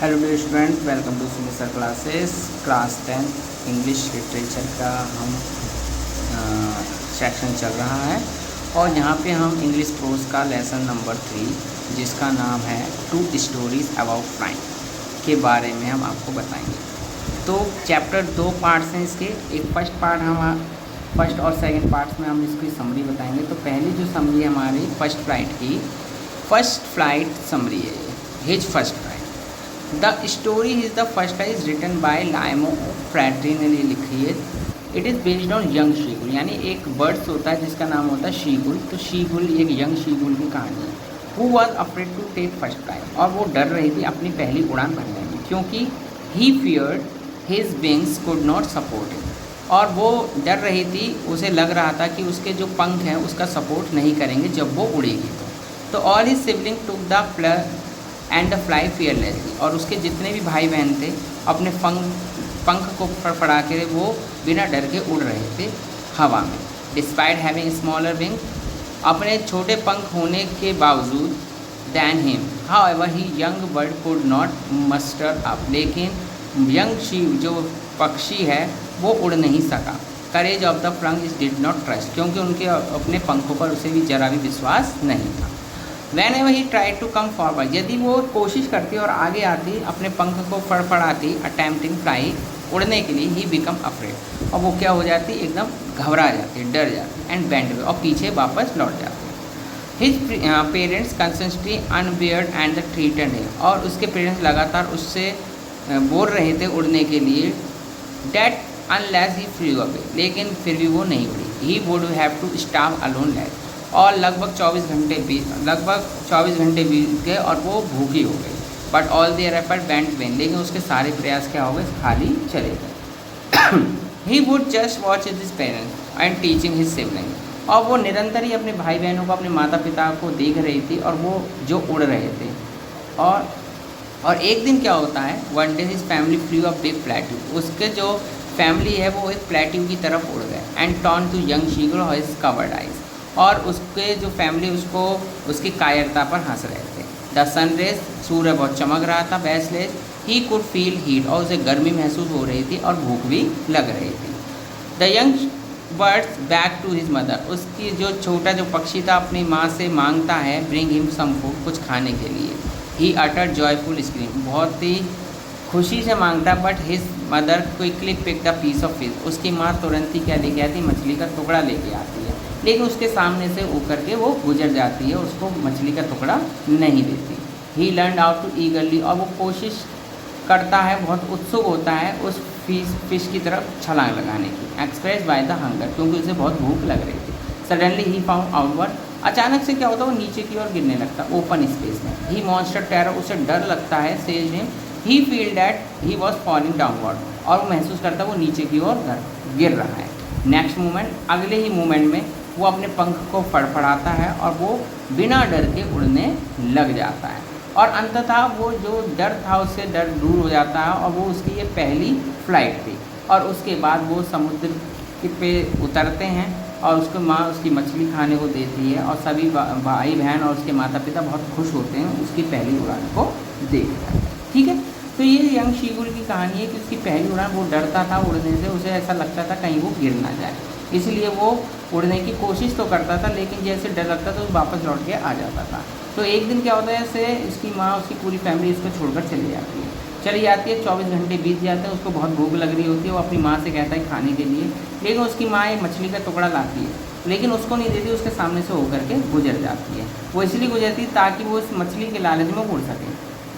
Hello dear student, welcome to Sumit sir classes. Class 10 English literature का हम section चल रहा है और यहाँ पे हम इंग्लिश प्रोज का लेसन नंबर 3 जिसका नाम है टू स्टोरीज अबाउट फ्लाइंग के बारे में हम आपको बताएंगे। तो चैप्टर 2 पार्ट्स हैं इसके। एक फर्स्ट और सेकंड पार्ट्स में हम इसकी समरी बताएंगे। तो पहली जो समरी है हमारी फर्स्ट फ्लाइट समरी है, his first flight. The story is the first is written by Liam O'Flaherty लिखी है। It is based on young seagull, यानी एक बर्ड्स होता है जिसका नाम होता है शीगुल। तो शीगुल एक यंग शीगुल की कहानी है। Who was afraid to take first flight, और वो डर रही थी अपनी पहली उड़ान भरने में, क्योंकि he feared his wings could not support it. और वो डर रही थी, उसे लग रहा था कि उसके जो पंख हैं उसका सपोर्ट नहीं करेंगे जब वो उड़ेगी। तो all his sibling took the plus and the fly fearlessly, और उसके जितने भी भाई बहन थे अपने पंख को फड़फड़ा के वो बिना डर के उड़ रहे थे हवा में। डिस्पाइट हैविंग स्मॉलर विंग, अपने छोटे पंख होने के बावजूद, then him however he young bird could not muster up, लेकिन यंग शीव जो पक्षी है वो उड़ नहीं सका। Courage of the flung is did not trust, क्योंकि उनके अपने पंखों पर उसे भी जरा भी विश्वास नहीं था। Whenever he try to come forward, यदि वो कोशिश करती और आगे आती, अपने पंख को फड़फड़ाती, अटैम्प्टिंग फ्लाई उड़ने के लिए, ही बिकम अफ्रेड, और वो क्या हो जाती, एकदम घबरा जाती, डर जाती, एंड बैंड और पीछे वापस लौट जाती। His parents consistently upbraided and the treated है, और उसके पेरेंट्स लगातार उससे बोल रहे थे उड़ने के लिए, that unless he flee away, लेकिन फिर भी वो नहीं उड़ी। He would have to starve alone life, और लगभग 24 घंटे बीत गए और वो भूखी हो गई। But all their effort went when, लेकिन उसके सारे प्रयास क्या हो गए, खाली चले गए। He would just watch his parents and teaching his sibling, और वो निरंतर ही अपने भाई बहनों को, अपने माता पिता को देख रही थी और वो जो उड़ रहे थे। और एक दिन क्या होता है, one day his family flu a big plateau, उसके जो फैमिली है वो एक प्लेट्यू की तरफ उड़ गए, and turn to young seagull his covered eyes, और उसके जो फैमिली उसको उसकी कायरता पर हंस रहे थे। द सनरेज, सूर्य बहुत चमक रहा था, baseless he could feel heat, और उसे गर्मी महसूस हो रही थी और भूख भी लग रही थी। The young birds back to his mother, उसकी जो छोटा जो पक्षी था अपनी माँ से मांगता है, ब्रिंग हिम सम फूड, कुछ खाने के लिए। ही अटर्ड जॉयफुल स्क्रीम, बहुत ही खुशी से मांगता, but his mother quickly pick the piece of fish, उसकी माँ तुरंत ही क्या लेके आती, मछली का टुकड़ा लेके आती है, लेकिन उसके सामने से होकर के वो गुजर जाती है, उसको मछली का टुकड़ा नहीं देती। ही लर्न आउट टू ईगरली, और वो कोशिश करता है, बहुत उत्सुक होता है उस फिश की तरफ छलांग लगाने की। एक्सप्रेस बाय द हंगर, क्योंकि उसे बहुत भूख लग रही थी। सडनली ही फाउंड आउटवर्ड, अचानक से क्या होता है, वो नीचे की ओर गिरने लगता है ओपन स्पेस में। ही मॉन्स्टर टेरर, उसे डर लगता है। Says him he feel that he was falling downward, और वो महसूस करता है वो नीचे की ओर गिर रहा है। नेक्स्ट मोमेंट, अगले ही मोमेंट में वो अपने पंख को फड़फड़ाता है और वो बिना डर के उड़ने लग जाता है, और अंततः वो जो डर था उससे डर दूर हो जाता है, और वो उसकी ये पहली फ्लाइट थी। और उसके बाद वो समुद्र पे उतरते हैं और उसको माँ उसकी मछली खाने को देती है, और सभी भाई बहन और उसके माता पिता बहुत खुश होते हैं उसकी पहली उड़ान को देख कर। ठीक है, तो ये यंग शीगुल की कहानी है कि उसकी पहली उड़ान, वो डरता था उड़ने से, उसे ऐसा लगता था कहीं वो गिर ना जाए, इसलिए वो उड़ने की कोशिश तो करता था, लेकिन जैसे डर लगता था तो वापस लौट के आ जाता था। तो एक दिन क्या होता है, ऐसे इसकी माँ, उसकी पूरी फैमिली इसको छोड़कर चली जाती है। 24 घंटे बीत जाते हैं, उसको बहुत भूख लग रही होती है, वो अपनी माँ से कहता है खाने के लिए, लेकिन उसकी माँ एक मछली का टुकड़ा लाती है, लेकिन उसको नहीं देती, उसके सामने से होकर के गुजर जाती है। वो इसलिए गुजरती ताकि वो उस मछली के लालच में उड़ सके।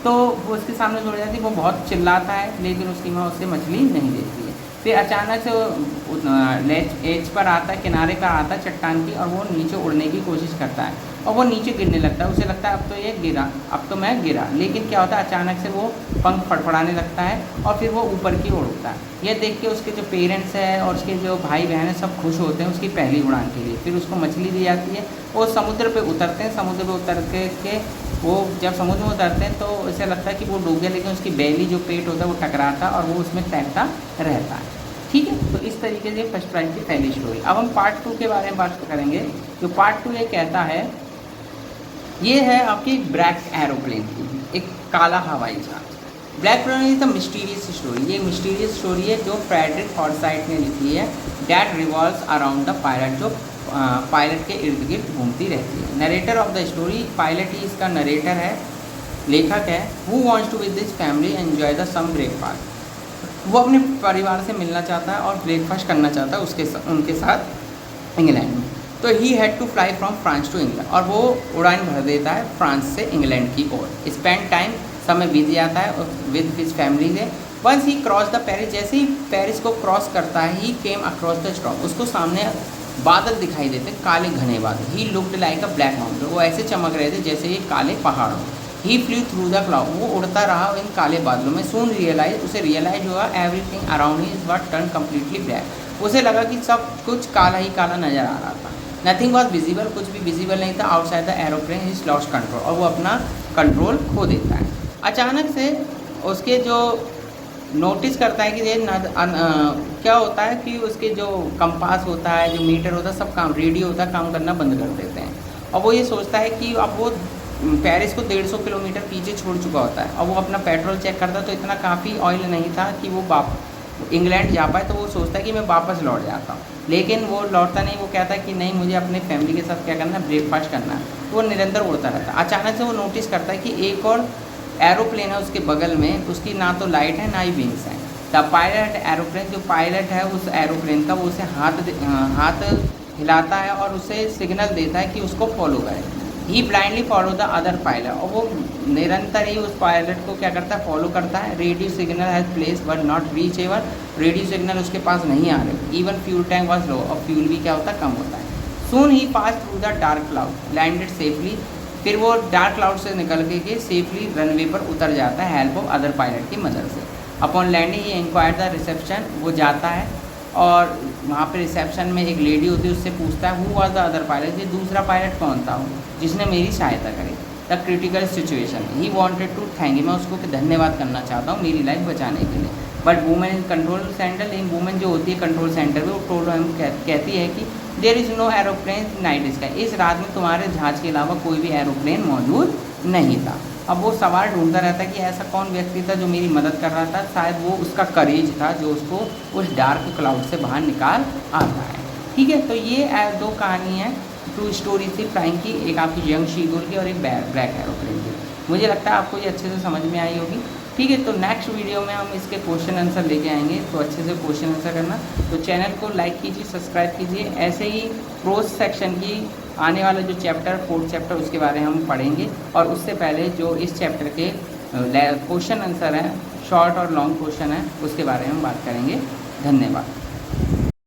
तो वो उसके सामने से उड़ जाती है, वो बहुत चिल्लाता है, लेकिन उसकी माँ उससे मछली नहीं देती है। फिर अचानक से एज पर आता है, किनारे पर आता है चट्टान की, और वो नीचे उड़ने की कोशिश करता है, और वो नीचे गिरने लगता है। उसे लगता है अब तो ये गिरा, अब तो मैं गिरा, लेकिन क्या होता है, अचानक से वो पंख फड़फड़ाने लगता है और फिर वो ऊपर की ओर उड़ता है। यह देख के उसके जो पेरेंट्स हैं और उसके जो भाई बहन हैं सब खुश होते हैं उसकी पहली उड़ान के लिए। फिर उसको मछली दी जाती है, वो समुद्र पे उतरते हैं। समुद्र पे उतर के वो जब समुद्र में उतरते हैं तो ऐसा लगता है कि वो डूब गया, लेकिन उसकी बैली जो पेट होता है वो टकराता और वो उसमें तैरता रहता है। ठीक है, तो इस तरीके से फर्स्ट फ्लाइट की पहली स्टोरी। अब हम पार्ट 2 के बारे में बात करेंगे। जो पार्ट 2 ये कहता है, ये है आपकी ब्लैक एरोप्लेन की, एक काला हवाई जहाज। Black forest is the mysterious story, ये मिस्टीरियस स्टोरी है जो फ्रेडरिक फॉर्साइट ने लिखी है, that revolves around the pilot, जो पायलट के इर्द गिर्द घूमती रहती है। Narrator of the story, pilot ही इसका नरेटर है, लेखक है। Who wants to with this family enjoy the some breakfast, वो अपने परिवार से मिलना चाहता है और ब्रेकफास्ट करना चाहता है उनके साथ इंग्लैंड में। तो he had to fly from France to England, और वो उड़ान भर देता है फ्रांस से इंग्लैंड की ओर। स्पेंड टाइम, समय बीत जाता है विद हिज फैमिली से। Once he cross the Paris, जैसे ही पेरिस को क्रॉस करता है, he came across the storm, उसको सामने बादल दिखाई देते, काले घने बादल। He looked like a black mountain, वो ऐसे चमक रहे थे जैसे ये काले पहाड़ हो। ही फ्लू थ्रू द क्लाउड, वो उड़ता रहा इन काले बादलों में। सून रियलाइज, उसे रियलाइज हुआ everything around he is what turn completely black, उसे लगा कि सब कुछ काला ही काला नजर आ रहा था। नथिंग वॉज विजिबल, कुछ भी विजिबल नहीं था। Outside the aeroplane is lost control, और वो अपना कंट्रोल खो देता है। अचानक से उसके जो नोटिस करता है कि ये क्या होता है कि उसके जो कंपास होता है, जो मीटर होता है, सब काम, रेडियो होता है, काम करना बंद कर देते हैं। और वो ये सोचता है कि अब वो पेरिस को 150 किलोमीटर पीछे छोड़ चुका होता है। और वो अपना पेट्रोल चेक करता है तो इतना काफ़ी ऑयल नहीं था कि वो इंग्लैंड जा पाए। तो वो सोचता है कि मैं वापस लौट जाता हूँ, लेकिन वो लौटता नहीं। वो कहता है कि नहीं, मुझे अपने फैमिली के साथ क्या करना है, ब्रेकफास्ट करना है। तो वो निरंतर उड़ता रहता है। अचानक से वो नोटिस करता है कि एक और एरोप्लेन है उसके बगल में, उसकी ना तो लाइट है ना ही विंग्स हैं। द पायलट एरोप्लेन, जो पायलट है उस एरोप्लेन का, वो उसे हाथ हिलाता है और उसे सिग्नल देता है कि उसको फॉलो करे। He blindly follow the other pilot, और वो निरंतर ही उस पायलट को क्या करता है, फॉलो करता है। Radio signal has place but not reachable, radio signal उसके पास नहीं आ रहे। Even fuel tank was low, और फ्यूल भी क्या होता है, कम होता है। Soon he pass through the dark cloud, landed safely, फिर वो डार्क क्लाउड से निकल के सेफली रनवे पर उतर जाता है हेल्प ऑफ अदर पायलट की मदद से। Upon landing he inquire the reception, वो जाता है और वहाँ पे रिसेप्शन में एक लेडी होती है, उससे पूछता है who was the other pilot, ये दूसरा पायलट कौन था जिसने मेरी सहायता करी। The critical situation, he wanted to thank you, मैं उसको धन्यवाद करना चाहता हूँ मेरी लाइफ बचाने के लिए। But women in control centre, लेकिन वुमेन जो होती है कंट्रोल सेंटर में, वो टोल्ड हिम, कहती है कि there is no aeroplane night sky, इस रात में तुम्हारे जहाज़ के अलावा कोई भी एरोप्लेन मौजूद नहीं था। अब वो सवाल ढूंढता रहता है कि ऐसा कौन व्यक्ति था जो मेरी मदद कर रहा था। शायद वो उसका करेज था जो उसको उस डार्क क्लाउड से बाहर निकाल आता है। ठीक है, तो ये दो कहानी है, टू स्टोरी थी फ्लाइंग की, एक आपकी यंग शीगुल की और एक ब्लैक एरोप्लेन की। मुझे लगता है आपको ये अच्छे से समझ में आई होगी। ठीक है, तो नेक्स्ट वीडियो में हम इसके क्वेश्चन आंसर लेके आएंगे, तो अच्छे से क्वेश्चन आंसर करना। तो चैनल को लाइक कीजिए, सब्सक्राइब कीजिए। ऐसे ही प्रोज सेक्शन की आने वाला जो चैप्टर 4th चैप्टर, उसके बारे में हम पढ़ेंगे। और उससे पहले जो इस चैप्टर के क्वेश्चन आंसर हैं, शॉर्ट और लॉन्ग क्वेश्चन हैं, उसके बारे में हम बात करेंगे। धन्यवाद।